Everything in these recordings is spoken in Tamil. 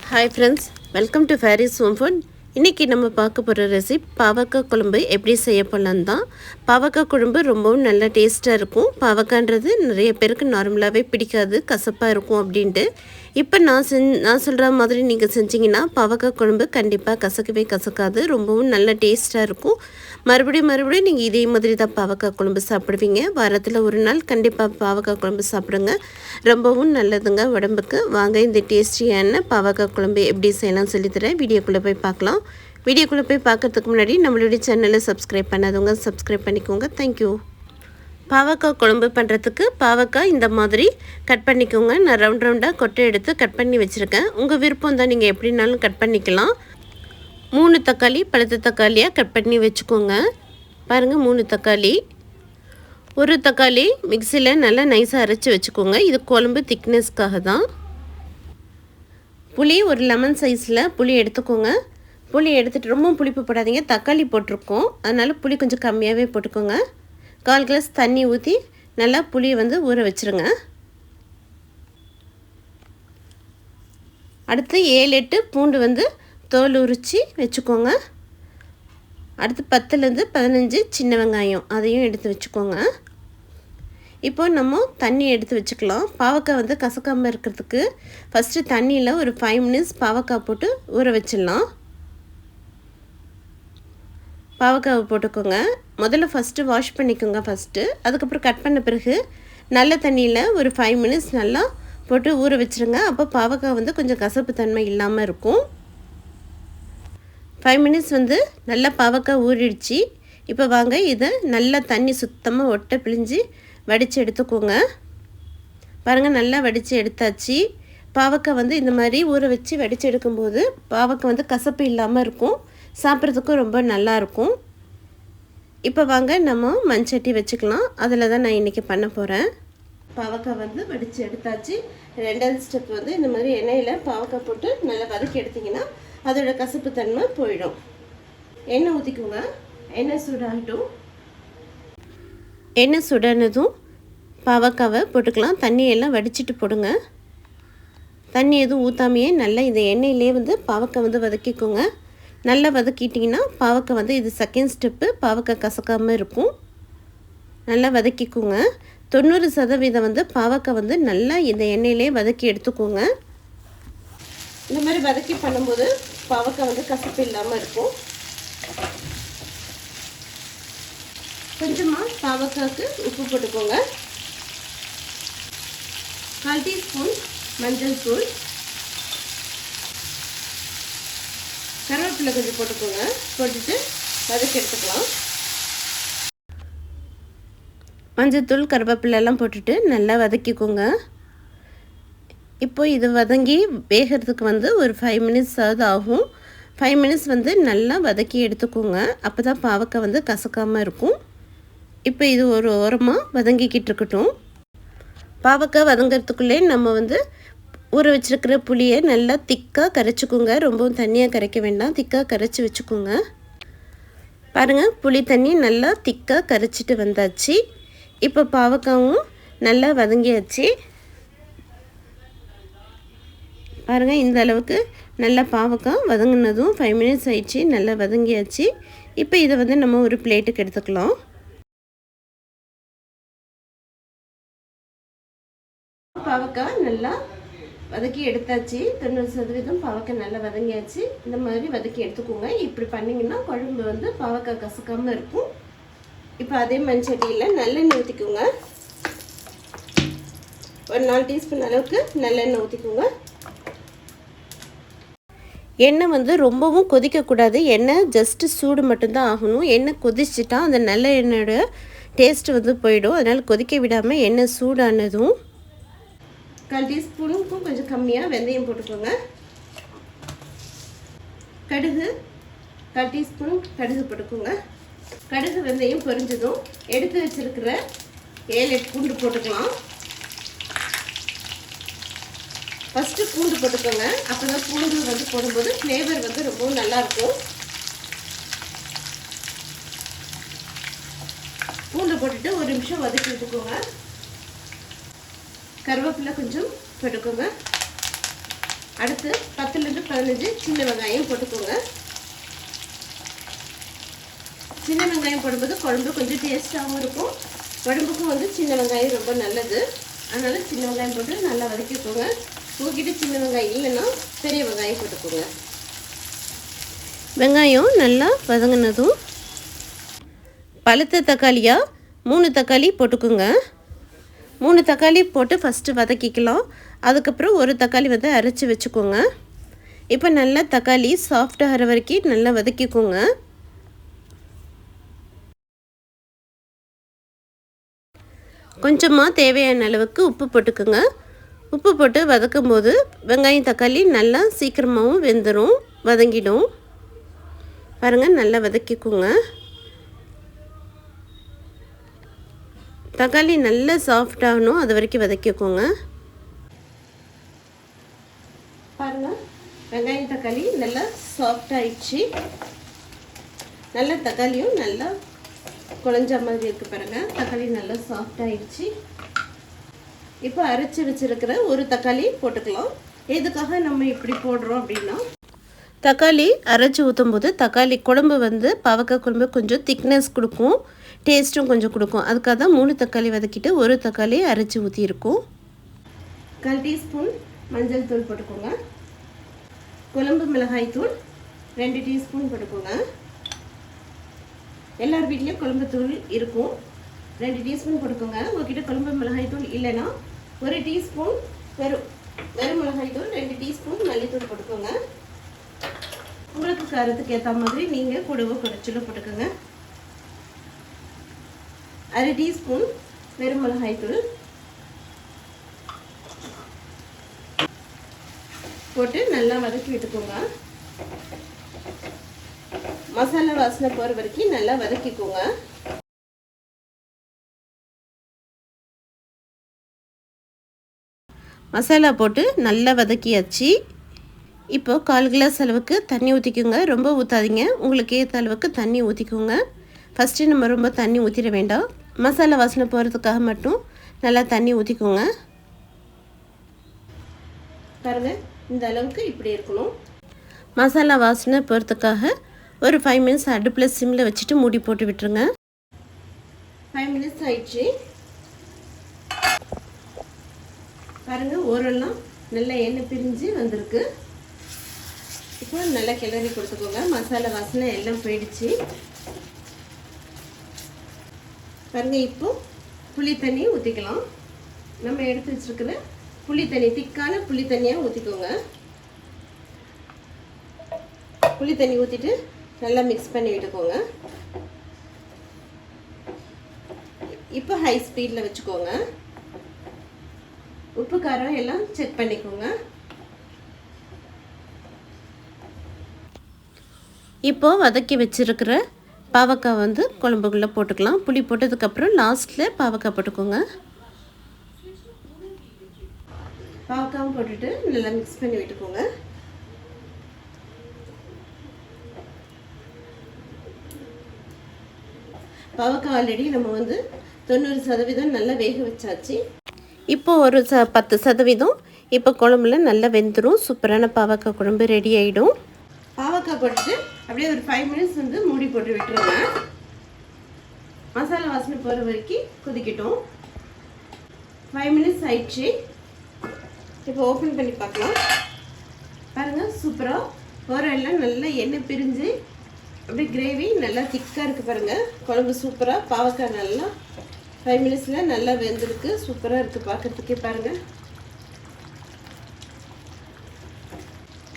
Hi friends, welcome to Faris home food. இன்றைக்கி நம்ம பார்க்க போகிற ரெசிபி பாவக்காய் குழம்பு எப்படி செய்ய போகலான்னு தான். பாவக்காய் குழம்பு ரொம்பவும் நல்ல டேஸ்ட்டாக இருக்கும். பாவக்காய்ன்றது நிறைய பேருக்கு நார்மலாகவே பிடிக்காது, கசப்பாக இருக்கும் அப்படின்ட்டு. இப்போ நான் சொல்கிற மாதிரி நீங்கள் செஞ்சிங்கன்னா பாவக்காய் குழம்பு கண்டிப்பாக கசக்கவே கசக்காது, ரொம்பவும் நல்ல டேஸ்ட்டாக இருக்கும். மறுபடியும் நீங்கள் இதே மாதிரி தான் பாவக்காய் குழம்பு சாப்பிடுவீங்க. வாரத்தில் ஒரு நாள் கண்டிப்பாக பாவக்காய் குழம்பு சாப்பிடுங்க, ரொம்பவும் நல்லதுங்க உடம்புக்கு. வாங்க இந்த டேஸ்டியான பாவக்காய் குழம்பு எப்படி செய்யலாம் சொல்லித்தரேன். வீடியோக்குள்ளே போய் பார்க்கலாம். வீடியோக்குள்ளே போய் பார்க்கறதுக்கு முன்னாடி நம்மளுடைய சேனலை சப்ஸ்கிரைப் பண்ணாதவங்க சப்ஸ்கிரைப் பண்ணிக்கோங்க. தேங்க்யூ. பாவக்காய் குழம்பு பண்ணுறதுக்கு பாவக்காய் இந்த மாதிரி கட் பண்ணிக்கோங்க. நான் ரவுண்டாக கொட்டை எடுத்து கட் பண்ணி வச்சுருக்கேன். உங்கள் விருப்பம் தான், நீங்கள் எப்படினாலும் கட் பண்ணிக்கலாம். 3 தக்காளி பழுத்த தக்காளியாக கட் பண்ணி வச்சுக்கோங்க. பாருங்கள், 3 தக்காளி. ஒரு தக்காளி மிக்சியில் நல்லா நைஸாக அரைச்சி வச்சுக்கோங்க. இது குழம்பு திக்னஸ்க்காக தான். புளி ஒரு லெமன் சைஸில் புளி எடுத்துக்கோங்க. புளி எடுத்துகிட்டு ரொம்ப புளிப்பு போடாதீங்க, தக்காளி போட்டிருக்கோம், அதனால் புளி கொஞ்சம் கம்மியாகவே போட்டுக்கோங்க. 1/4 கிளாஸ் தண்ணி ஊற்றி நல்லா புளியை ஊற வச்சுருங்க. அடுத்து 7-8 பூண்டு தோல் உரித்து வச்சுக்கோங்க. அடுத்து 10லேருந்து 15 சின்ன வெங்காயம், அதையும் எடுத்து வச்சுக்கோங்க. இப்போ நம்ம தண்ணி எடுத்து வச்சுக்கலாம். பாவக்காய் கசக்காமல் இருக்கிறதுக்கு ஃபஸ்ட்டு தண்ணியில் ஒரு 5 மினிட்ஸ் பாவக்காய் போட்டு ஊற வச்சிடலாம். பாவக்காவை போட்டுக்கோங்க. முதல்ல ஃபஸ்ட்டு வாஷ் பண்ணிக்கோங்க. அதுக்கப்புறம் கட் பண்ண பிறகு நல்ல தண்ணியில் ஒரு 5 மினிட்ஸ் நல்லா போட்டு ஊற வச்சுருங்க. அப்போ பாவக்காய் கொஞ்சம் கசப்பு தன்மை இல்லாமல் இருக்கும். 5 மினிட்ஸ் நல்லா பாவக்காய் ஊறிடுச்சு. இப்போ வாங்க இதை நல்லா தண்ணி சுத்தமாக ஒட்டை பிழிஞ்சு வடித்து எடுத்துக்கோங்க. பாருங்கள், நல்லா வடித்து எடுத்தாச்சு. பாவக்காய் இந்த மாதிரி ஊற வச்சு வடித்து எடுக்கும்போது பாவக்காய் கசப்பு இல்லாமல் இருக்கும், சாப்பிட்றதுக்கும் ரொம்ப நல்லாயிருக்கும். இப்போ வாங்க நம்ம மண்சட்டி வச்சுக்கலாம். அதில் தான் நான் இன்றைக்கி பண்ண போகிறேன். பாவக்காய் வடித்து எடுத்தாச்சு. 2வது ஸ்டெப் இந்த மாதிரி எண்ணெயில் பாவக்காய் போட்டு நல்லா வதக்கி எடுத்திங்கன்னா அதோட கசப்பு தன்மை போயிடும். எண்ணெய் ஊற்றிக்கோங்க. எண்ணெய் சூடாகட்டும். எண்ணெய் சுடானதும் பாவக்காவை போட்டுக்கலாம். தண்ணியெல்லாம் வடிச்சிட்டு போடுங்க. தண்ணி எதுவும் ஊற்றாமையே நல்லா இந்த எண்ணெயிலே பாவக்காய் வதக்கிக்கோங்க. நல்லா வதக்கிட்டிங்கன்னா பாவக்காய் இது செகண்ட் ஸ்டெப்பு, பாவக்காய் கசக்காமல் இருக்கும். நல்லா வதக்கிக்கோங்க. 90% பாவக்காய் நல்லா இந்த எண்ணெயிலே வதக்கி எடுத்துக்கோங்க. இந்த மாதிரி வதக்கி பண்ணும்போது பாவக்காய் கசப்பு இல்லாமல் இருக்கும். கொஞ்சமாக பாவக்காய்க்கு உப்பு போட்டுக்கோங்க. 1/4 டீஸ்பூன் மஞ்சள் தூள், கருவேப்பிலை கொஞ்சம் போட்டுக்கோங்க. போட்டுட்டு வதக்கி எடுத்துக்கலாம். மஞ்சத்தூள் கருவேப்பிலெல்லாம் போட்டுட்டு நல்லா வதக்கிக்கோங்க. இப்போ இது வதங்கி வேகிறதுக்கு ஒரு 5 மினிட்ஸ் ஆகும். 5 மினிட்ஸ் நல்லா வதக்கி எடுத்துக்கோங்க. அப்போ தான் பாவக்காய் கசக்காமல் இருக்கும். இப்போ இது ஒரு ஓரமாக வதங்கிக்கிட்டு இருக்கட்டும். பாவக்காய் வதங்கிறதுக்குள்ளே நம்ம ஊற வச்சுருக்கிற புளியை நல்லா திக்காக கரைச்சிக்கோங்க. ரொம்பவும் தண்ணியாக கரைக்க வேண்டாம், திக்காக கரைச்சி வச்சுக்கோங்க. பாருங்கள், புளி தண்ணி நல்லா திக்காக கரைச்சிட்டு வந்தாச்சு. இப்போ பாவக்காயும் நல்லா வதங்கியாச்சு. பாருங்கள், இந்த அளவுக்கு நல்லா பாவக்காய் வதங்கினதும் 5 மினிட்ஸ் ஆயிடுச்சு, நல்லா வதங்கியாச்சு. இப்போ இதை நம்ம ஒரு பிளேட்டுக்கு எடுத்துக்கலாம். பாவக்காய் நல்லா வதக்கி எடுத்தாச்சு. 90% பாவக்காய் நல்லா வதங்கியாச்சு. இந்த மாதிரி வதக்கி எடுத்துக்கோங்க. இப்படி பண்ணிங்கன்னா குழம்பு பாவக்காய் கசக்காமல் இருக்கும். இப்போ அதே மண்சட்டியில் நல்லெண்ணெய் ஊற்றிக்கோங்க. ஒரு 4 டீஸ்பூன் அளவுக்கு நல்லெண்ணெய் ஊற்றிக்கோங்க. எண்ணெய் ரொம்பவும் கொதிக்கக்கூடாது. எண்ணெய் ஜஸ்ட்டு சூடு மட்டும்தான் ஆகணும். எண்ணெய் கொதிச்சுட்டா அந்த நல்ல எண்ணெயோட டேஸ்ட்டு போயிடும். அதனால் கொதிக்க விடாமல் எண்ணெய் சூடானதும் 1/4 டீஸ்பூனுக்கும் கொஞ்சம் கம்மியாக வெந்தயம் போட்டுக்கோங்க. கடுகு 1/4 டீஸ்பூன் கடுகு போட்டுக்கோங்க. கடுகு வெந்தயம் பொரிஞ்சதும் எடுத்து வச்சுருக்கிற 7-8 பூண்டு போட்டுக்கலாம். ஃபஸ்ட்டு பூண்டு போட்டுக்கோங்க. அப்போ தான் பூண்டு போடும்போது ஃப்ளேவர் ரொம்பவும் நல்லாயிருக்கும். பூண்டு போட்டுட்டு ஒரு நிமிஷம் வதக்கி விட்டுக்கோங்க. கருவேப்பிலை கொஞ்சம் போட்டுக்கோங்க. அடுத்து 10லேருந்து 15 சின்ன வெங்காயம் போட்டுக்கோங்க. சின்ன வெங்காயம் போடும்போது குழம்பு கொஞ்சம் டேஸ்ட்டாகவும் இருக்கும். உடம்புக்கும் வந்து சின்ன வெங்காயம் ரொம்ப நல்லது. அதனால் சின்ன வெங்காயம் போட்டு நல்லா வதக்கிக்கோங்க. உங்ககிட்ட சின்ன வெங்காயம் இல்லைன்னா பெரிய வெங்காயம் போட்டுக்கோங்க. வெங்காயம் நல்லா வதங்கினதும் பழுத்த தக்காளியாக 3 தக்காளி போட்டுக்கோங்க. 3 தக்காளி போட்டு ஃபஸ்ட்டு வதக்கிக்கலாம். அதுக்கப்புறம் ஒரு தக்காளி வந்து அரைச்சி வச்சுக்கோங்க. இப்போ நல்லா தக்காளி சாஃப்டாகிற வரைக்கும் நல்லா வதக்கிக்கோங்க. கொஞ்சமாக தேவையான அளவுக்கு உப்பு போட்டுக்கோங்க. உப்பு போட்டு வதக்கும் போது வெங்காயம் தக்காளி நல்லா சீக்கிரமாகவும் வெந்துடும், வதங்கிடும். பாருங்கள், நல்லா வதக்கிக்கோங்க. தக்காளி நல்லா சாஃப்டாகணும், அது வரைக்கும் வதக்கிக்கோங்க. பாருங்கள், வெங்காயம் தக்காளி நல்லா சாஃப்டாகிடுச்சு. நல்லா தக்காளியும் நல்லா குழஞ்ச மாதிரி இருக்குது. பாருங்கள், தக்காளி நல்லா சாஃப்டாகிடுச்சு. இப்போ அரைச்சி வச்சுருக்கிற ஒரு தக்காளி போட்டுக்கலாம். எதுக்காக நம்ம இப்படி போடுறோம் அப்படின்னா, தக்காளி அரைச்சி ஊற்றும் போது தக்காளி குழம்பு வந்து பாவக்காய் குழம்பு கொஞ்சம் திக்னஸ் கொடுக்கும், டேஸ்ட்டும் கொஞ்சம் கொடுக்கும். அதுக்காக தான் 3 தக்காளி வதக்கிட்டு ஒரு தக்காளி அரைச்சி ஊற்றியிருக்கோம். 1/4 டீஸ்பூன் மஞ்சள் தூள் போட்டுக்கோங்க. குழம்பு மிளகாய் தூள் 2 டீஸ்பூன் போட்டுக்கோங்க. எல்லார் வீட்லேயும் குழம்பு தூள் இருக்கும், 2 டீஸ்பூன் போட்டுக்கோங்க. உங்ககிட்ட குழம்பு மிளகாய் தூள் இல்லைன்னா 1 டீஸ்பூன் வெறும் மிளகாய் தூள், 2 டீஸ்பூன் மல்லித்தூள் போட்டுக்கோங்க. உங்களுக்கு காரத்துக்கு ஏற்ற மாதிரி நீங்கள் கூடவோ குறைச்சலோ போட்டுக்கோங்க. 1/2 டீஸ்பூன் வெறும் மிளகாய் தூள் போட்டு நல்லா வதக்கி விட்டுக்கோங்க. மசாலா வாசனை போகிற வரைக்கும் நல்லா வதக்கிக்கோங்க. மசாலா போட்டு நல்லா வதக்கியாச்சு. இப்போது 1/4 கிளாஸ் அளவுக்கு தண்ணி ஊற்றிக்கோங்க. ரொம்ப ஊற்றாதீங்க, உங்களுக்கு ஏற்ற அளவுக்கு தண்ணி ஊற்றிக்கோங்க. ஃபஸ்ட்டு நம்ம ரொம்ப தண்ணி ஊற்றிட வேண்டாம், மசாலா வாசனை போகிறதுக்காக மட்டும் நல்லா தண்ணி ஊற்றிக்கோங்க. பாருங்கள், இந்த அளவுக்கு இப்படி இருக்கணும். மசாலா வாசனை போகிறதுக்காக ஒரு 5 மினிட்ஸ் அடுப்பில் சிம்மில் வச்சுட்டு மூடி போட்டு விட்டுருங்க. 5 மினிட்ஸ் ஆயிடுச்சு. பாருங்கள், ஓரெல்லாம் நல்லா எண்ணெய் பிரிஞ்சு வந்திருக்கு. இப்போ நல்லா கிளறி கொடுத்துக்கோங்க. மசாலா வாசனை எல்லாம் போயிடுச்சு. பாருங்கள், இப்போ புளி தண்ணி ஊற்றிக்கலாம். நம்ம எடுத்து வச்சுருக்கிற புளி தண்ணி, திக்கான புளி தண்ணியாக ஊற்றிக்கோங்க. புளி தண்ணி ஊற்றிட்டு நல்லா மிக்ஸ் பண்ணி விட்டுக்கோங்க. இப்போ ஹை ஸ்பீடில் வச்சுக்கோங்க. உப்பு காரம் எல்லாம் செக் பண்ணிக்கோங்க. இப்போது வதக்கி வச்சுருக்கிற பாவக்காய் வந்து குழம்புக்குள்ளே போட்டுக்கலாம். புளி போட்டதுக்கப்புறம் லாஸ்ட்டில் பாவக்காய் போட்டுக்கோங்க. பாவக்காவும் போட்டுட்டு நல்லா மிக்ஸ் பண்ணி விட்டுக்கோங்க. பாவக்காய் ஆல்ரெடி நம்ம வந்து 90% நல்லா வேக வச்சாச்சு. இப்போ ஒரு 10% இப்போ குழம்புல நல்லா வெந்துடும். சூப்பரான பாவக்காய் குழம்பு ரெடி ஆகிடும். பாவக்காய் போட்டுட்டு அப்படியே ஒரு 5 மினிட்ஸ் வந்து மூடி போட்டு விட்டுருங்க. மசாலா வாசனை போகிற வரைக்கும் கொதிக்கட்டும். 5 மினிட்ஸ் ஆயிடுச்சு. இப்போ ஓப்பன் பண்ணி பார்க்கலாம். பாருங்கள், சூப்பராக ஓரெல்லாம் நல்லா எண்ணெய் பிரிஞ்சு அப்படியே கிரேவி நல்லா திக்காக இருக்குது. பாருங்கள், குழம்பு சூப்பராக, பாவக்காய் நல்லா 5 மினிட்ஸில் நல்லா வெந்திருக்கு. சூப்பராக இருக்குது பார்க்குறதுக்கே. பாருங்கள்,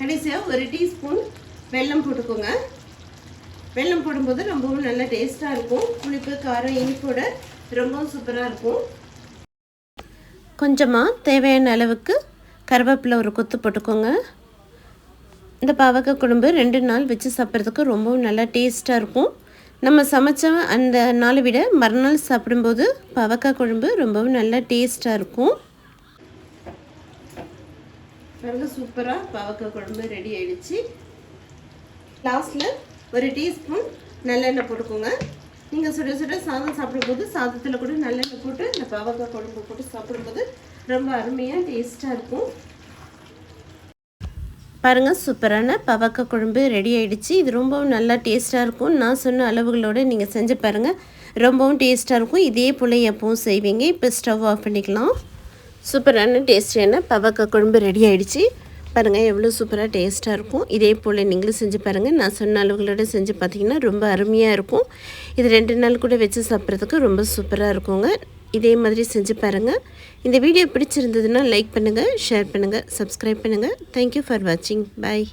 கடைசியாக 1 டீஸ்பூன் வெல்லம் போட்டுக்கோங்க. வெல்லம் போடும்போது ரொம்பவும் நல்லா டேஸ்ட்டாக இருக்கும். புளிப்பு காரம் இனிப்போட ரொம்பவும் சூப்பராக இருக்கும். கொஞ்சமாக தேவையான அளவுக்கு கருவேப்பிலை ஒரு கொத்து போட்டுக்கோங்க. இந்த பாவக்காய் குழம்பு 2 நாள் வச்சு சாப்பிட்றதுக்கு ரொம்பவும் நல்லா டேஸ்ட்டாக இருக்கும். நம்ம சமைச்ச அந்த நாளை விட மறுநாள் சாப்பிடும்போது பாவக்காய் குழம்பு ரொம்பவும் நல்லா டேஸ்ட்டாக இருக்கும். ரொம்ப சூப்பராக பாவக்காய் குழம்பு ரெடி ஆகிடுச்சு. லாஸ்ட்டில் 1 டீஸ்பூன் நல்லெண்ணெய் போட்டுக்கோங்க. நீங்கள் சுட சுட சாதம் சாப்பிடும்போது சாதத்தில் கூட நல்லெண்ணெய் போட்டு இந்த பாவக்காய் குழம்பு போட்டு சாப்பிடும்போது ரொம்ப அருமையாக டேஸ்ட்டாக இருக்கும். பாருங்கள், சூப்பரான பாவக்காய் குழம்பு ரெடி ஆகிடுச்சு. இது ரொம்பவும் நல்லா டேஸ்ட்டாக இருக்கும். நான் சொன்ன அளவுகளோடு நீங்கள் செஞ்சு பாருங்கள், ரொம்பவும் டேஸ்ட்டாக இருக்கும். இதே போல் எப்பவும் செய்வீங்க. இப்போ ஸ்டவ் ஆஃப் பண்ணிக்கலாம். சூப்பரான டேஸ்டியான பாவக்காய் குழம்பு ரெடி ஆகிடுச்சு. பாருங்கள், எவ்வளோ சூப்பராக டேஸ்ட்டாக இருக்கும். இதே போல் நீங்களும் செஞ்சு பாருங்கள். நான் சொன்ன அளவுகளோடு செஞ்சு பார்த்தீங்கன்னா ரொம்ப அருமையாக இருக்கும். இது 2 நாள் கூட வச்சு சாப்பிட்றதுக்கு ரொம்ப சூப்பராக இருக்குங்க. இதே மாதிரி செஞ்சு பாருங்கள். இந்த வீடியோ பிடிச்சிருந்ததுன்னா லைக் பண்ணுங்கள், ஷேர் பண்ணுங்கள், சப்ஸ்கிரைப் பண்ணுங்கள். தேங்க்யூ ஃபார் வாட்சிங். பாய்.